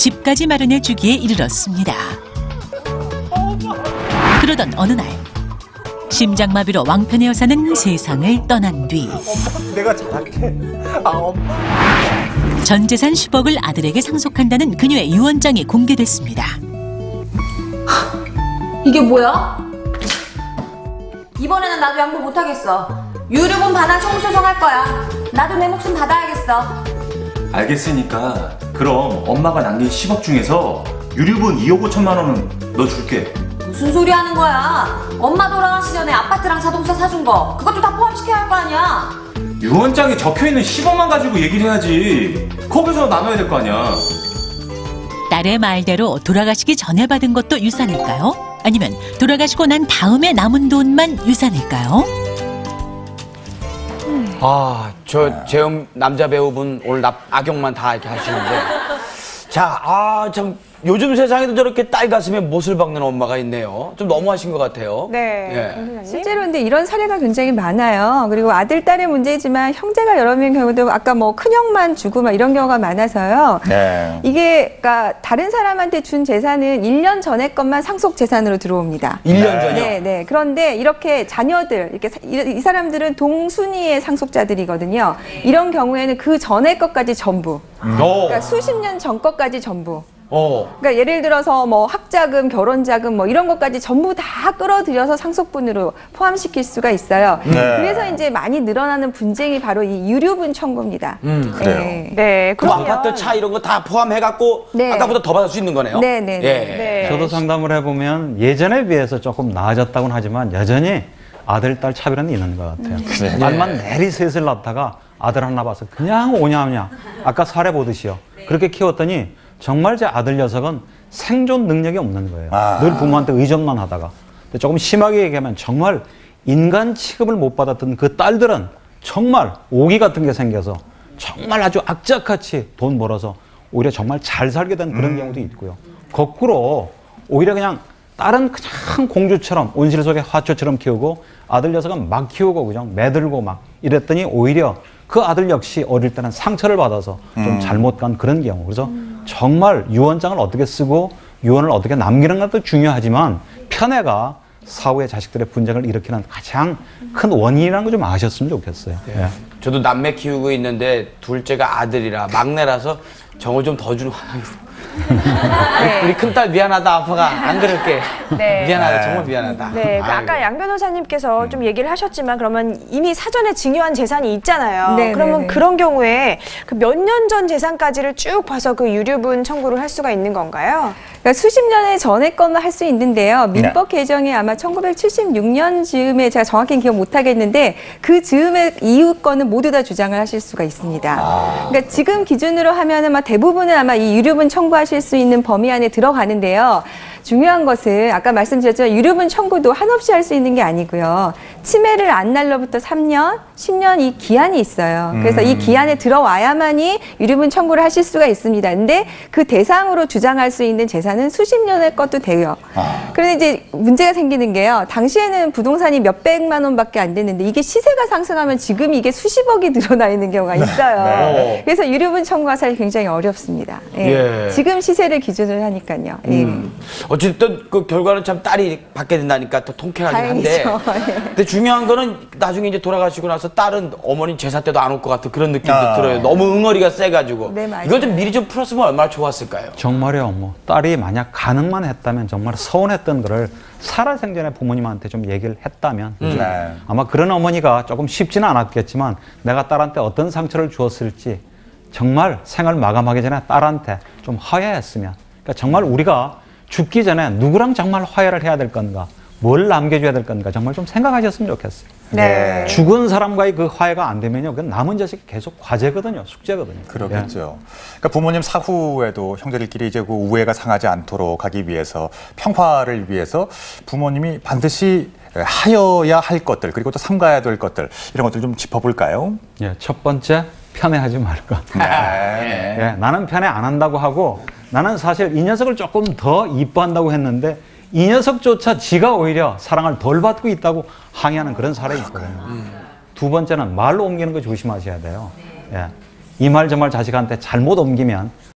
집까지 마련해 주기에 이르렀습니다. 그러던 어느 날 심장마비로 왕편의 여사는 세상을 떠난 뒤 내가 잘할게. 엄마. 전 재산 10억을 아들에게 상속한다는 그녀의 유언장이 공개됐습니다. 이게 뭐야? 이번에는 나도 양보 못하겠어. 유류분 반환 청구소송할 거야. 나도 내 목숨 받아야겠어. 알겠으니까 그럼 엄마가 남긴 10억 중에서 유류분 2억 5천만 원은 너 줄게. 무슨 소리 하는 거야? 엄마 돌아가시 전에 아파트랑 자동차 사준 거 그것도 다 포함시켜야 할 거 아니야. 유언장에 적혀있는 10억만 가지고 얘기를 해야지. 거기서 나눠야 될 거 아니야. 딸의 말대로 돌아가시기 전에 받은 것도 유산일까요? 아니면 돌아가시고 난 다음에 남은 돈만 유산일까요? 저 재험 남자 배우분 오늘 악역만 다 이렇게 하시는데. 자, 참 요즘 세상에도 저렇게 딸 가슴에 못을 박는 엄마가 있네요. 좀 너무하신 것 같아요. 네. 예. 실제로 근데 이런 사례가 굉장히 많아요. 그리고 아들, 딸의 문제지만 형제가 여러 명의 경우도 아까 뭐 큰형만 주고 막 이런 경우가 많아서요. 네. 이게 그러니까 다른 사람한테 준 재산은 1년 전에 것만 상속 재산으로 들어옵니다. 1년 전이요? 네, 네. 그런데 이렇게 자녀들, 이렇게 이 사람들은 동순위의 상속자들이거든요. 이런 경우에는 그 전에 것까지 전부. 그러니까 수십 년 전 것까지 전부. 그러니까 예를 들어서 뭐 학자금, 결혼자금 뭐 이런 것까지 전부 다 끌어들여서 상속분으로 포함시킬 수가 있어요. 네. 그래서 이제 많이 늘어나는 분쟁이 바로 이 유류분 청구입니다. 그래요. 네. 네. 그럼 아파트, 차 이런 거 다 포함해갖고 네. 아까보다 더 받을 수 있는 거네요? 네, 네, 네. 예. 저도 상담을 해보면 예전에 비해서 조금 나아졌다고는 하지만 여전히 아들, 딸 차별은 있는 것 같아요. 말만 내리셋을 낳다가 아들 하나 봐서 그냥 오냐오냐. 아까 사례 보듯이요. 그렇게 키웠더니 정말 제 아들 녀석은 생존 능력이 없는 거예요. 늘 부모한테 의존만 하다가. 근데 조금 심하게 얘기하면 정말 인간 취급을 못 받았던 그 딸들은 정말 오기 같은 게 생겨서 정말 아주 악착같이 돈 벌어서 오히려 정말 잘 살게 된 그런 경우도 있고요. 거꾸로 오히려 그냥 딸은 그냥 공주처럼 온실 속의 화초처럼 키우고 아들 녀석은 막 키우고 그냥 매들고 막 이랬더니 오히려 그 아들 역시 어릴 때는 상처를 받아서 좀 잘못 간 그런 경우. 그래서 정말 유언장을 어떻게 쓰고 유언을 어떻게 남기는 것도 중요하지만 편애가 사후에 자식들의 분쟁을 일으키는 가장 큰 원인이라는 거 좀 아셨으면 좋겠어요. 예. 저도 남매 키우고 있는데 둘째가 아들이라 막내라서 정을 좀 더 주는. 우리 큰딸 미안하다 아빠가 안 그럴게. 네. 미안하다 정말 미안하다. 네, 아까 양 변호사님께서 좀 얘기를 하셨지만 그러면 이미 사전에 증여한 재산이 있잖아요. 네, 그러면 네, 네. 그런 경우에 그 몇 년 전 재산까지를 쭉 봐서 그 유류분 청구를 할 수가 있는 건가요? 그러니까 수십 년의 전에 거는 할 수 있는데요. 민법 개정이 아마 1976년 즈음에 제가 정확히 기억 못 하겠는데 그 즈음에 이후 거는 모두 다 주장을 하실 수가 있습니다. 그러니까 지금 기준으로 하면은 대부분은 아마 이 유류분 청구하실 수 있는 범위 안에 들어가는데요. 중요한 것은 아까 말씀드렸지만 유류분 청구도 한없이 할 수 있는 게 아니고요. 치매를 안 날로부터 3년, 10년 이 기한이 있어요. 그래서 이 기한에 들어와야만이 유류분 청구를 하실 수가 있습니다. 근데 그 대상으로 주장할 수 있는 재산은 수십 년의 것도 돼요. 그런데 이제 문제가 생기는 게요. 당시에는 부동산이 몇백만 원밖에 안 됐는데 이게 시세가 상승하면 지금 이게 수십억이 늘어나 있는 경우가 있어요. 네. 그래서 유류분 청구가 사실 굉장히 어렵습니다. 예. 예. 지금 시세를 기준으로 하니까요. 예. 어쨌든 그 결과는 참 딸이 받게 된다니까 더 통쾌하긴 한데. 다행이죠. 예. 근데 중요한 거는 나중에 이제 돌아가시고 나서 딸은 어머니 제사 때도 안 올 것 같은 그런 느낌도 들어요. 너무 응어리가 세가지고. 네, 맞아요. 이걸 좀 미리 좀 풀었으면 얼마나 좋았을까요? 정말요. 뭐 딸이 만약 가능만 했다면 정말 서운했던 거를 살아생전에 부모님한테 좀 얘기를 했다면 네. 아마 그런 어머니가 조금 쉽지는 않았겠지만 내가 딸한테 어떤 상처를 주었을지 정말 생을 마감하기 전에 딸한테 좀 화해했으면 그러니까 정말 우리가 죽기 전에 누구랑 정말 화해를 해야 될 건가 뭘 남겨줘야 될 건가 정말 좀 생각하셨으면 좋겠어요. 네. 죽은 사람과의 그 화해가 안 되면요. 그건 남은 자식 계속 과제거든요. 숙제거든요. 그렇겠죠. 그러니까 부모님 사후에도 형제들끼리 이제 그 우애가 상하지 않도록 하기 위해서 평화를 위해서 부모님이 반드시 하여야 할 것들 그리고 또 삼가야 될 것들 이런 것들 좀 짚어볼까요? 예, 첫 번째 편애하지 말 것. 네. 예, 나는 편애 안 한다고 하고 나는 사실 이 녀석을 조금 더 이뻐한다고 했는데 이 녀석조차 지가 오히려 사랑을 덜 받고 있다고 항의하는 그런 사례가 있거든요. 두 번째는 말로 옮기는 거 조심하셔야 돼요. 예, 이 말 저 말 자식한테 잘못 옮기면